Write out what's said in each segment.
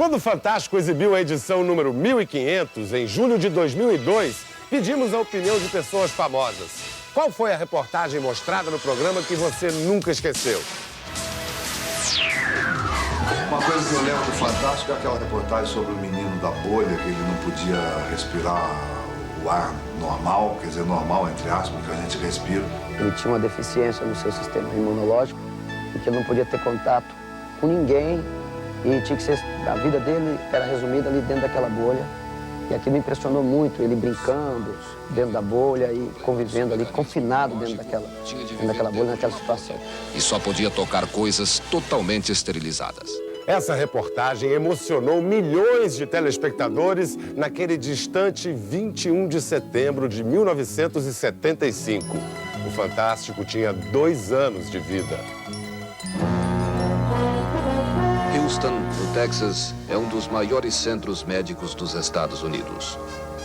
Quando o Fantástico exibiu a edição número 1500, em julho de 2002, pedimos a opinião de pessoas famosas. Qual foi a reportagem mostrada no programa que você nunca esqueceu? Uma coisa que eu lembro do Fantástico é aquela reportagem sobre o menino da bolha, que ele não podia respirar o ar normal, quer dizer, normal entre aspas, que a gente respira. Ele tinha uma deficiência no seu sistema imunológico e que ele não podia ter contato com ninguém e tinha que ser, a vida dele era resumida ali dentro daquela bolha. E aquilo me impressionou muito, ele brincando dentro da bolha e convivendo ali, confinado dentro daquela bolha, naquela situação. E só podia tocar coisas totalmente esterilizadas. Essa reportagem emocionou milhões de telespectadores naquele distante 21 de setembro de 1975. O Fantástico tinha 2 anos de vida. Houston, no Texas, é um dos maiores centros médicos dos Estados Unidos.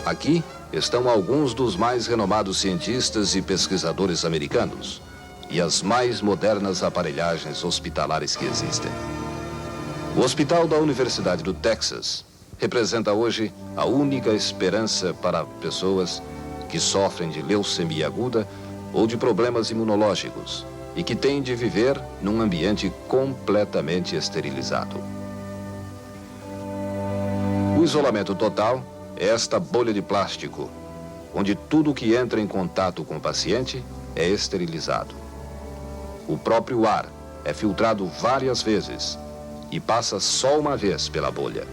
Aqui estão alguns dos mais renomados cientistas e pesquisadores americanos e as mais modernas aparelhagens hospitalares que existem. O Hospital da Universidade do Texas representa hoje a única esperança para pessoas que sofrem de leucemia aguda ou de problemas imunológicos e que têm de viver num ambiente completamente esterilizado. O isolamento total é esta bolha de plástico, onde tudo que entra em contato com o paciente é esterilizado. O próprio ar é filtrado várias vezes e passa só uma vez pela bolha.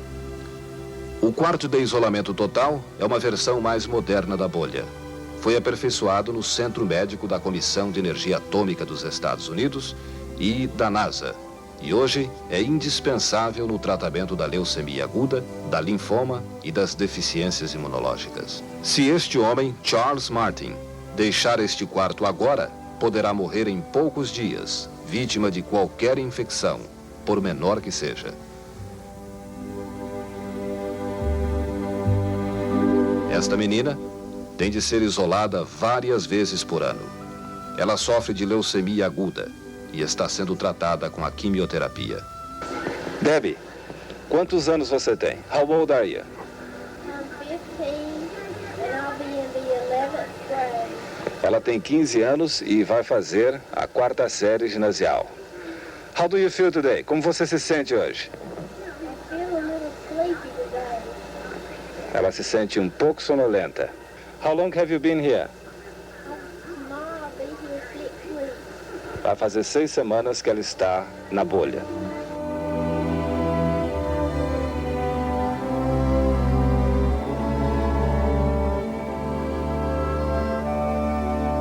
O quarto de isolamento total é uma versão mais moderna da bolha. Foi aperfeiçoado no Centro Médico da Comissão de Energia Atômica dos Estados Unidos e da NASA, e hoje é indispensável no tratamento da leucemia aguda, da linfoma e das deficiências imunológicas. Se este homem, Charles Martin, deixar este quarto agora, poderá morrer em poucos dias, vítima de qualquer infecção, por menor que seja. Esta menina tem de ser isolada várias vezes por ano. Ela sofre de leucemia aguda e está sendo tratada com a quimioterapia. Debbie, quantos anos você tem? How old are you? I'm 15 and I'll be in the 11th grade. Ela tem 15 anos e vai fazer a 4ª série ginasial. How do you feel today? Como você se sente hoje? I feel a little sleepy today. Ela se sente um pouco sonolenta. How long have you been here? Mom, I'll be here 6 weeks. Vai fazer 6 semanas que ela está na bolha.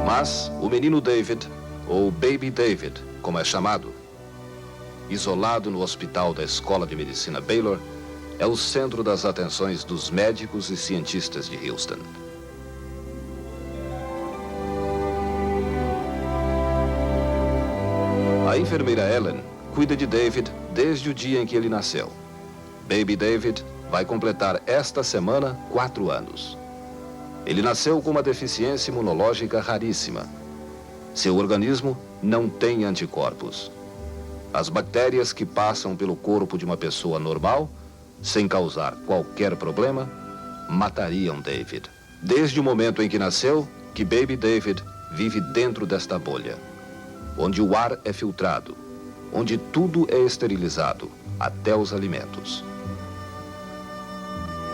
Mas o menino David, ou Baby David, como é chamado, isolado no hospital da Escola de Medicina Baylor, é o centro das atenções dos médicos e cientistas de Houston. A enfermeira Ellen cuida de David desde o dia em que ele nasceu. Baby David vai completar esta semana 4 anos. Ele nasceu com uma deficiência imunológica raríssima. Seu organismo não tem anticorpos. As bactérias que passam pelo corpo de uma pessoa normal, sem causar qualquer problema, matariam David. Desde o momento em que nasceu, que Baby David vive dentro desta bolha, onde o ar é filtrado, onde tudo é esterilizado, até os alimentos.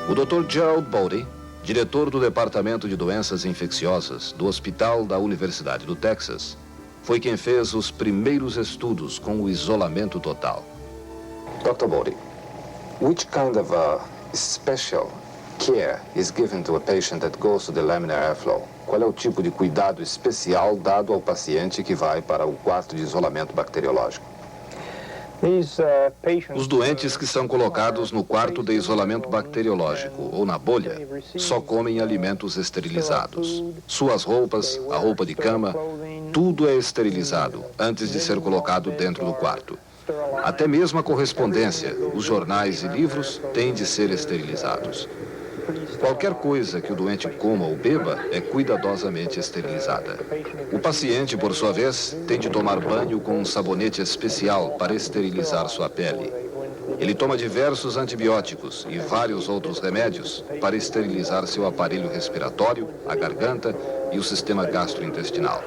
O Dr. Gerald Bode, diretor do Departamento de Doenças Infecciosas do Hospital da Universidade do Texas, foi quem fez os primeiros estudos com o isolamento total. Dr. Bode, which kind of special care is given to a patient that goes to the laminar airflow? Qual é o tipo de cuidado especial dado ao paciente que vai para o quarto de isolamento bacteriológico? Os doentes que são colocados no quarto de isolamento bacteriológico ou na bolha só comem alimentos esterilizados. Suas roupas, a roupa de cama, tudo é esterilizado antes de ser colocado dentro do quarto. Até mesmo a correspondência, os jornais e livros têm de ser esterilizados. Qualquer coisa que o doente coma ou beba é cuidadosamente esterilizada. O paciente, por sua vez, tem de tomar banho com um sabonete especial para esterilizar sua pele. Ele toma diversos antibióticos e vários outros remédios para esterilizar seu aparelho respiratório, a garganta e o sistema gastrointestinal.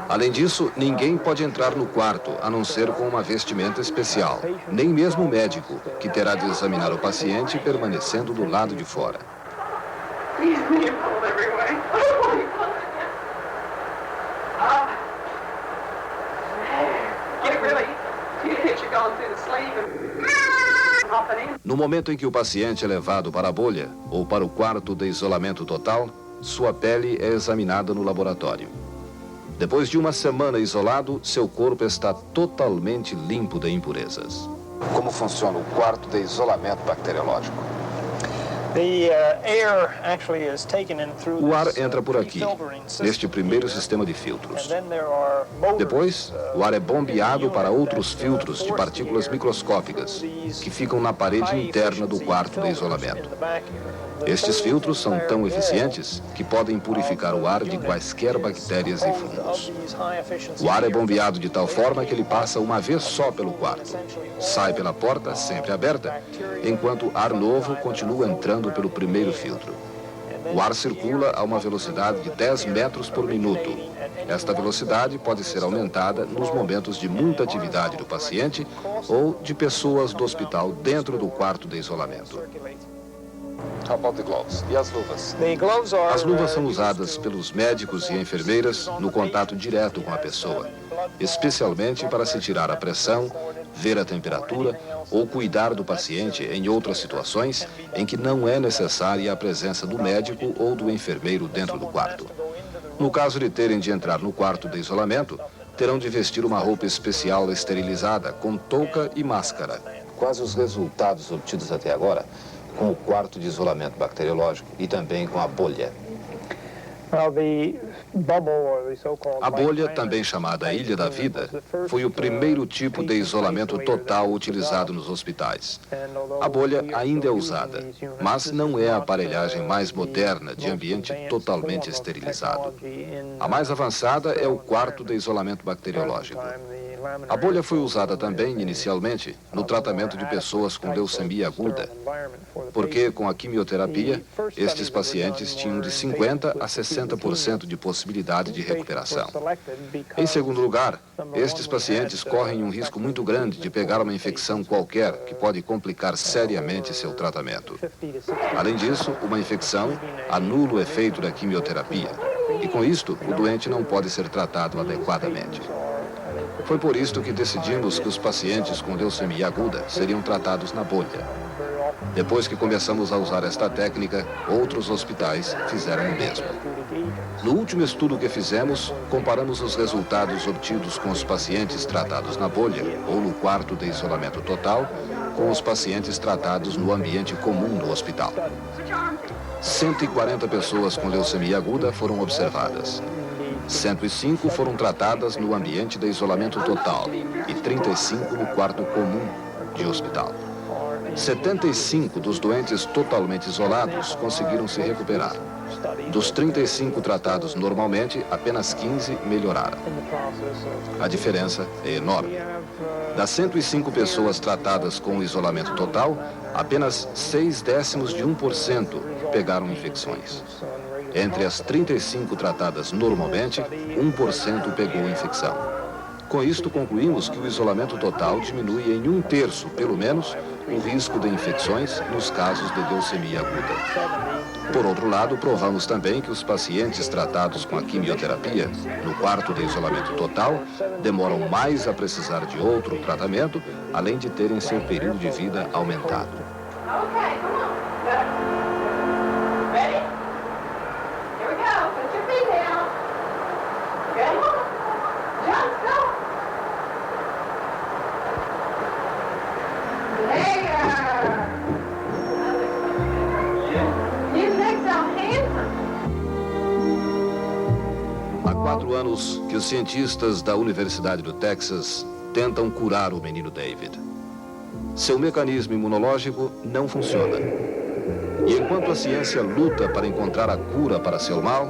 Além disso, ninguém pode entrar no quarto, a não ser com uma vestimenta especial. Nem mesmo o médico, que terá de examinar o paciente permanecendo do lado de fora. No momento em que o paciente é levado para a bolha ou para o quarto de isolamento total, sua pele é examinada no laboratório. Depois de uma semana isolado, seu corpo está totalmente limpo de impurezas. Como funciona o quarto de isolamento bacteriológico? O ar entra por aqui, neste primeiro sistema de filtros. Depois, o ar é bombeado para outros filtros de partículas microscópicas, que ficam na parede interna do quarto de isolamento. Estes filtros são tão eficientes que podem purificar o ar de quaisquer bactérias e fungos. O ar é bombeado de tal forma que ele passa uma vez só pelo quarto. Sai pela porta, sempre aberta, enquanto ar novo continua entrando pelo primeiro filtro. O ar circula a uma velocidade de 10 metros por minuto. Esta velocidade pode ser aumentada nos momentos de muita atividade do paciente ou de pessoas do hospital dentro do quarto de isolamento. How about the gloves? E as luvas? As luvas são usadas pelos médicos e enfermeiras no contato direto com a pessoa, especialmente para se tirar a pressão, ver a temperatura ou cuidar do paciente em outras situações em que não é necessária a presença do médico ou do enfermeiro dentro do quarto. No caso de terem de entrar no quarto de isolamento, terão de vestir uma roupa especial esterilizada com touca e máscara. Quais os resultados obtidos até agora com o quarto de isolamento bacteriológico e também com a bolha? A bolha, também chamada Ilha da Vida, foi o primeiro tipo de isolamento total utilizado nos hospitais. A bolha ainda é usada, mas não é a aparelhagem mais moderna de ambiente totalmente esterilizado. A mais avançada é o quarto de isolamento bacteriológico. A bolha foi usada também, inicialmente, no tratamento de pessoas com leucemia aguda, porque com a quimioterapia, estes pacientes tinham de 50% a 60% de possibilidade de recuperação. Em segundo lugar, estes pacientes correm um risco muito grande de pegar uma infecção qualquer que pode complicar seriamente seu tratamento. Além disso, uma infecção anula o efeito da quimioterapia e, com isto, o doente não pode ser tratado adequadamente. Foi por isto que decidimos que os pacientes com leucemia aguda seriam tratados na bolha. Depois que começamos a usar esta técnica, outros hospitais fizeram o mesmo. No último estudo que fizemos, comparamos os resultados obtidos com os pacientes tratados na bolha ou no quarto de isolamento total com os pacientes tratados no ambiente comum do hospital. 140 pessoas com leucemia aguda foram observadas. 105 foram tratadas no ambiente de isolamento total e 35 no quarto comum de hospital. 75 dos doentes totalmente isolados conseguiram se recuperar. Dos 35 tratados normalmente, apenas 15 melhoraram. A diferença é enorme. Das 105 pessoas tratadas com isolamento total, apenas 0,6% pegaram infecções. Entre as 35 tratadas normalmente, 1% pegou infecção. Com isto, concluímos que o isolamento total diminui em 1/3, pelo menos, o risco de infecções nos casos de leucemia aguda. Por outro lado, provamos também que os pacientes tratados com a quimioterapia, no quarto de isolamento total, demoram mais a precisar de outro tratamento, além de terem seu período de vida aumentado. Okay, come on. Ready? Here we go. Put your feet down. Good. Jump, go. There. You look so handsome. Há 4 anos que os cientistas da Universidade do Texas tentam curar o menino David. Seu mecanismo imunológico não funciona. E enquanto a ciência luta para encontrar a cura para seu mal,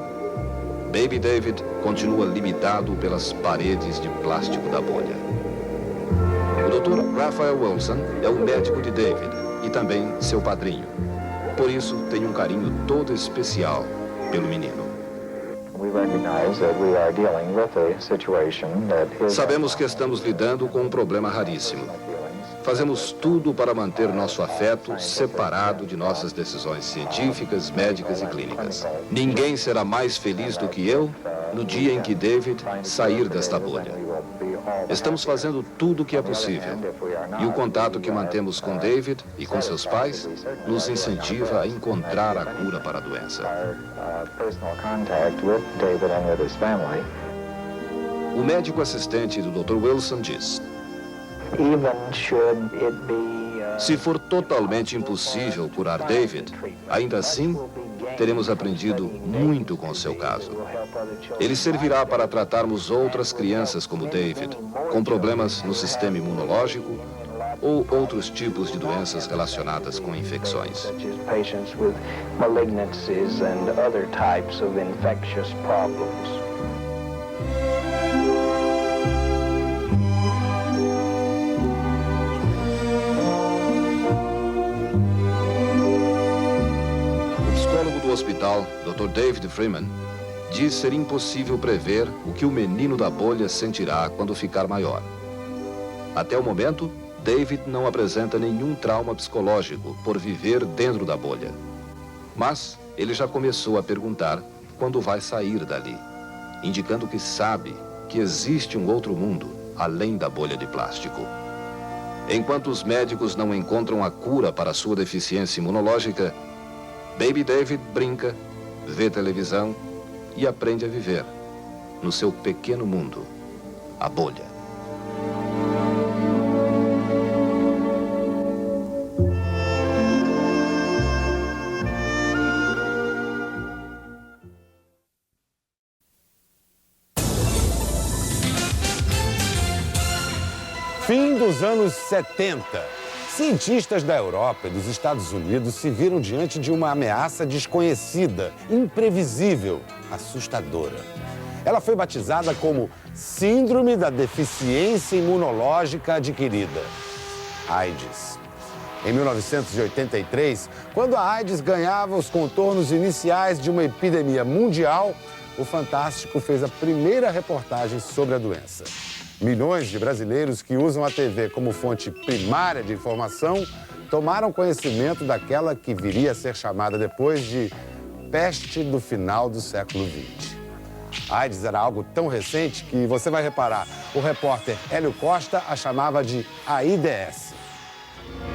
Baby David continua limitado pelas paredes de plástico da bolha. O O Dr. Raphael Wilson é o médico de David e também seu padrinho. Por isso, tem um carinho todo especial pelo menino. Sabemos que estamos lidando com um problema raríssimo. Fazemos tudo para manter nosso afeto separado de nossas decisões científicas, médicas e clínicas. Ninguém será mais feliz do que eu no dia em que David sair desta bolha. Estamos fazendo tudo o que é possível. E o contato que mantemos com David e com seus pais nos incentiva a encontrar a cura para a doença. O médico assistente do Dr. Wilson diz: se for totalmente impossível curar David, ainda assim, teremos aprendido muito com seu caso. Ele servirá para tratarmos outras crianças como David, com problemas no sistema imunológico ou outros tipos de doenças relacionadas com infecções. O hospital, Dr. David Freeman, diz ser impossível prever o que o menino da bolha sentirá quando ficar maior. Até o momento, David não apresenta nenhum trauma psicológico por viver dentro da bolha. Mas ele já começou a perguntar quando vai sair dali, indicando que sabe que existe um outro mundo além da bolha de plástico. Enquanto os médicos não encontram a cura para sua deficiência imunológica, Baby David brinca, vê televisão e aprende a viver no seu pequeno mundo, a bolha. Fim dos anos 70. Cientistas da Europa e dos Estados Unidos se viram diante de uma ameaça desconhecida, imprevisível, assustadora. Ela foi batizada como Síndrome da Deficiência Imunológica Adquirida, AIDS. Em 1983, quando a AIDS ganhava os contornos iniciais de uma epidemia mundial, o Fantástico fez a primeira reportagem sobre a doença. Milhões de brasileiros que usam a TV como fonte primária de informação tomaram conhecimento daquela que viria a ser chamada depois de peste do final do século XX. A AIDS era algo tão recente que, você vai reparar, o repórter Hélio Costa a chamava de AIDS.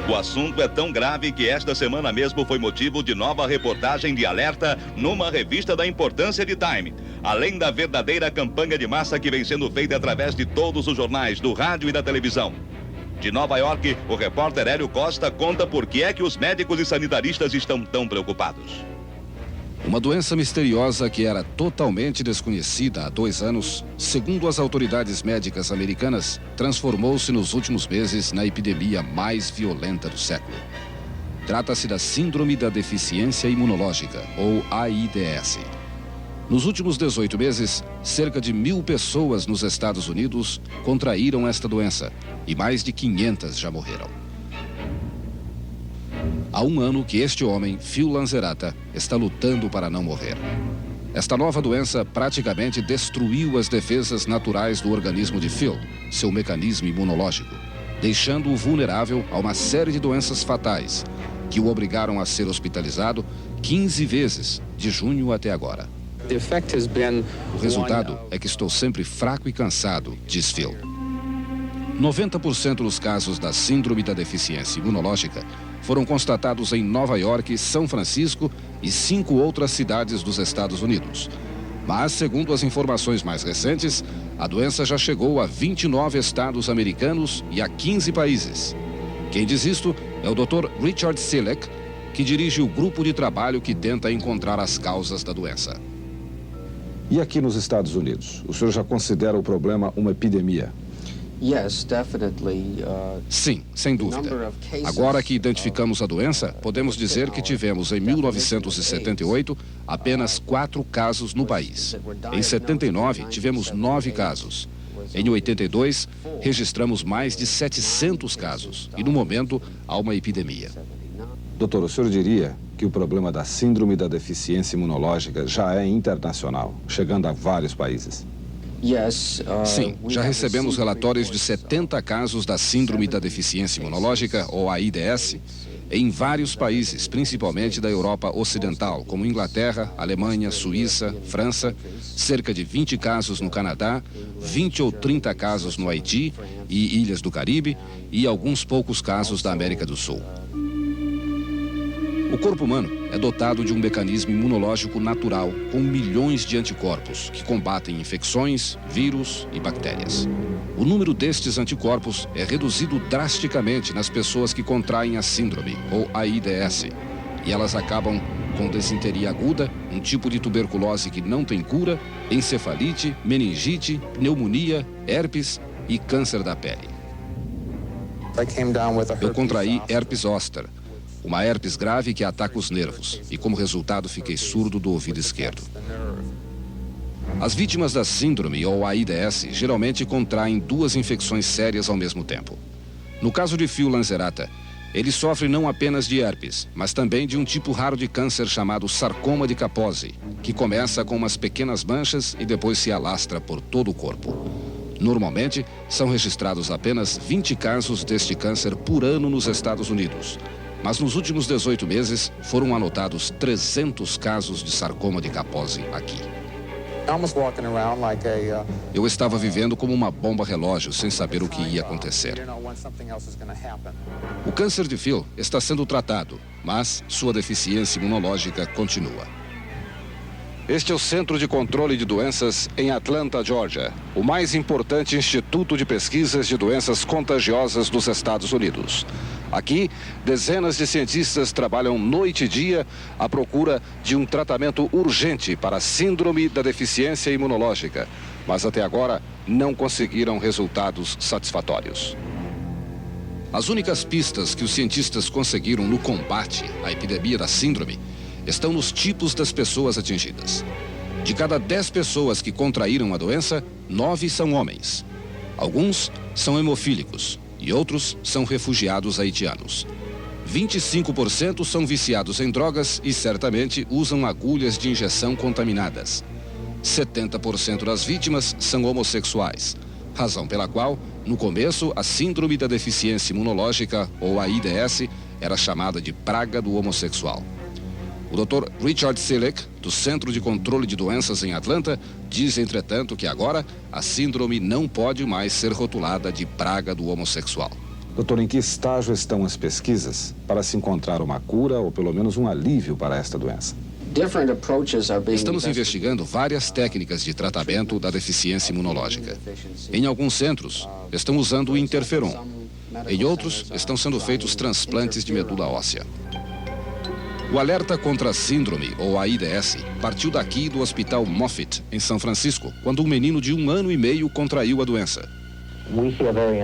O assunto é tão grave que esta semana mesmo foi motivo de nova reportagem de alerta numa revista da importância de Time. Além da verdadeira campanha de massa que vem sendo feita através de todos os jornais, do rádio e da televisão. De Nova York, o repórter Hélio Costa conta por que é que os médicos e sanitaristas estão tão preocupados. Uma doença misteriosa que era totalmente desconhecida há 2 anos, segundo as autoridades médicas americanas, transformou-se nos últimos meses na epidemia mais violenta do século. Trata-se da Síndrome da Deficiência Imunológica, ou AIDS. Nos últimos 18 meses, cerca de 1.000 pessoas nos Estados Unidos contraíram esta doença e mais de 500 já morreram. Há 1 ano que este homem, Phil Lanzerata, está lutando para não morrer. Esta nova doença praticamente destruiu as defesas naturais do organismo de Phil, seu mecanismo imunológico, deixando-o vulnerável a uma série de doenças fatais, que o obrigaram a ser hospitalizado 15 vezes, de junho até agora. O resultado é que estou sempre fraco e cansado, diz Phil. 90% dos casos da Síndrome da Deficiência Imunológica foram constatados em Nova York, São Francisco e 5 outras cidades dos Estados Unidos. Mas, segundo as informações mais recentes, a doença já chegou a 29 estados americanos e a 15 países. Quem diz isto é o Dr. Richard Selleck, que dirige o grupo de trabalho que tenta encontrar as causas da doença. E aqui nos Estados Unidos, o senhor já considera o problema uma epidemia? Sim, sem dúvida. Agora que identificamos a doença, podemos dizer que tivemos em 1978 apenas 4 casos no país. Em 79, tivemos 9 casos. Em 82, registramos mais de 700 casos e, no momento, há uma epidemia. Doutor, o senhor diria que o problema da síndrome da deficiência imunológica já é internacional, chegando a vários países? Sim, já recebemos relatórios de 70 casos da síndrome da deficiência imunológica, ou AIDS, em vários países, principalmente da Europa Ocidental, como Inglaterra, Alemanha, Suíça, França, cerca de 20 casos no Canadá, 20 ou 30 casos no Haiti e Ilhas do Caribe e alguns poucos casos da América do Sul. O corpo humano é dotado de um mecanismo imunológico natural com milhões de anticorpos que combatem infecções, vírus e bactérias. O número destes anticorpos é reduzido drasticamente nas pessoas que contraem a síndrome, ou AIDS, e elas acabam com desinteria aguda, um tipo de tuberculose que não tem cura, encefalite, meningite, pneumonia, herpes e câncer da pele. Eu contraí herpes zoster, uma herpes grave que ataca os nervos, e como resultado fiquei surdo do ouvido esquerdo. As vítimas da síndrome ou AIDS geralmente contraem 2 infecções sérias ao mesmo tempo. No caso de Phil Lanzerata, ele sofre não apenas de herpes, mas também de um tipo raro de câncer chamado sarcoma de Kaposi, que começa com umas pequenas manchas e depois se alastra por todo o corpo. Normalmente, são registrados apenas 20 casos deste câncer por ano nos Estados Unidos. Mas nos últimos 18 meses, foram anotados 300 casos de sarcoma de Kaposi aqui. Eu estava vivendo como uma bomba relógio, sem saber o que ia acontecer. O câncer de Phil está sendo tratado, mas sua deficiência imunológica continua. Este é o Centro de Controle de Doenças em Atlanta, Georgia, o mais importante instituto de pesquisas de doenças contagiosas dos Estados Unidos. Aqui, dezenas de cientistas trabalham noite e dia à procura de um tratamento urgente para a síndrome da deficiência imunológica, mas até agora não conseguiram resultados satisfatórios. As únicas pistas que os cientistas conseguiram no combate à epidemia da síndrome estão nos tipos das pessoas atingidas. De cada 10 pessoas que contraíram a doença, 9 são homens. Alguns são hemofílicos e outros são refugiados haitianos. 25% são viciados em drogas e certamente usam agulhas de injeção contaminadas. 70% das vítimas são homossexuais, razão pela qual, no começo, a síndrome da deficiência imunológica, ou AIDS, era chamada de praga do homossexual. O Dr. Richard Selleck, do Centro de Controle de Doenças em Atlanta, diz, entretanto, que agora a síndrome não pode mais ser rotulada de praga do homossexual. Doutor, em que estágio estão as pesquisas para se encontrar uma cura ou pelo menos um alívio para esta doença? Estamos investigando várias técnicas de tratamento da deficiência imunológica. Em alguns centros, estão usando o interferon. Em outros, estão sendo feitos transplantes de medula óssea. O alerta contra a síndrome, ou AIDS, partiu daqui do Hospital Moffitt, em São Francisco, quando um menino de 1 ano e meio contraiu a doença.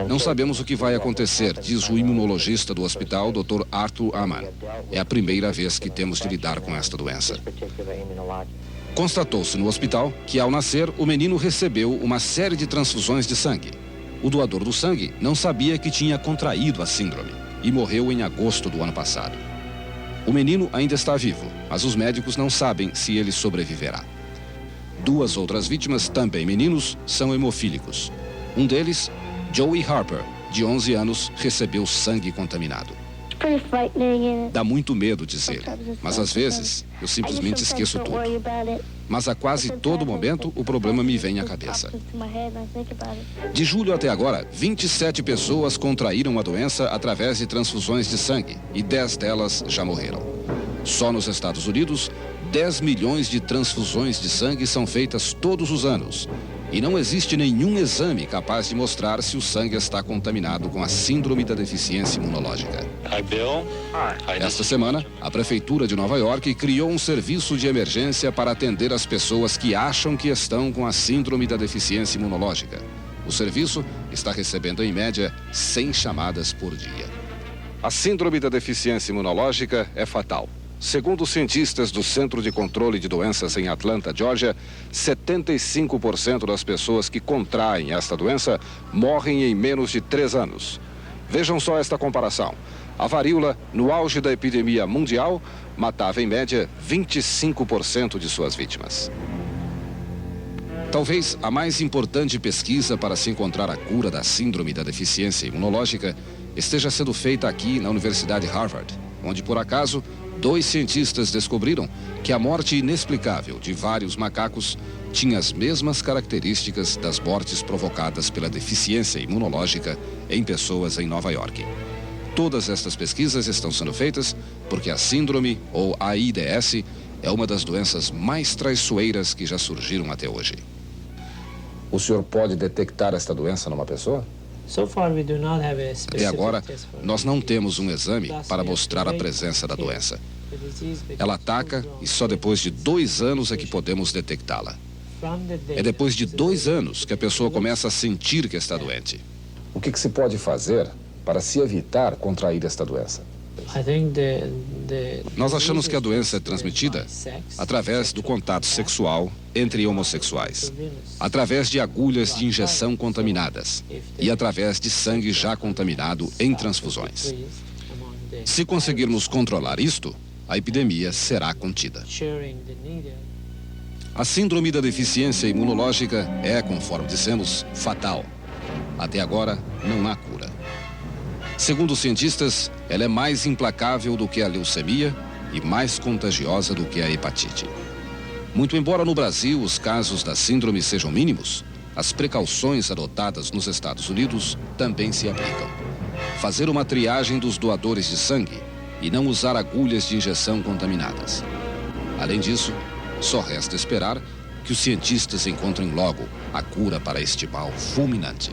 Não sabemos o que vai acontecer, diz o imunologista do hospital, Dr. Arthur Amann. É a primeira vez que temos de lidar com esta doença. Constatou-se no hospital que, ao nascer, o menino recebeu uma série de transfusões de sangue. O doador do sangue não sabia que tinha contraído a síndrome e morreu em agosto do ano passado. O menino ainda está vivo, mas os médicos não sabem se ele sobreviverá. 2 outras vítimas, também meninos, são hemofílicos. Um deles, Joey Harper, de 11 anos, recebeu sangue contaminado. Dá muito medo, diz ele, mas às vezes eu simplesmente esqueço tudo. Mas a quase todo momento o problema me vem à cabeça. De julho até agora, 27 pessoas contraíram a doença através de transfusões de sangue e 10 delas já morreram. Só nos Estados Unidos, 10 milhões de transfusões de sangue são feitas todos os anos. E não existe nenhum exame capaz de mostrar se o sangue está contaminado com a síndrome da deficiência imunológica. Esta semana, a Prefeitura de Nova York criou um serviço de emergência para atender as pessoas que acham que estão com a síndrome da deficiência imunológica. O serviço está recebendo, em média, 100 chamadas por dia. A síndrome da deficiência imunológica é fatal. Segundo os cientistas do Centro de Controle de Doenças em Atlanta, Georgia, 75% das pessoas que contraem esta doença morrem em menos de 3 anos. Vejam só esta comparação. A varíola, no auge da epidemia mundial, matava em média 25% de suas vítimas. Talvez a mais importante pesquisa para se encontrar a cura da síndrome da deficiência imunológica esteja sendo feita aqui na Universidade Harvard, onde, por acaso, 2 cientistas descobriram que a morte inexplicável de vários macacos tinha as mesmas características das mortes provocadas pela deficiência imunológica em pessoas em Nova York. Todas estas pesquisas estão sendo feitas porque a síndrome, ou AIDS, é uma das doenças mais traiçoeiras que já surgiram até hoje. O senhor pode detectar esta doença numa pessoa? Até agora, nós não temos um exame para mostrar a presença da doença. Ela ataca e só depois de 2 anos é que podemos detectá-la. É depois de 2 anos que a pessoa começa a sentir que está doente. O que se pode fazer para se evitar contrair esta doença? Nós achamos que a doença é transmitida através do contato sexual entre homossexuais, através de agulhas de injeção contaminadas e através de sangue já contaminado em transfusões. Se conseguirmos controlar isto, a epidemia será contida. A síndrome da deficiência imunológica é, conforme dissemos, fatal. Até agora, não há cura. Segundo os cientistas, ela é mais implacável do que a leucemia e mais contagiosa do que a hepatite. Muito embora no Brasil os casos da síndrome sejam mínimos, as precauções adotadas nos Estados Unidos também se aplicam. Fazer uma triagem dos doadores de sangue e não usar agulhas de injeção contaminadas. Além disso, só resta esperar que os cientistas encontrem logo a cura para este mal fulminante.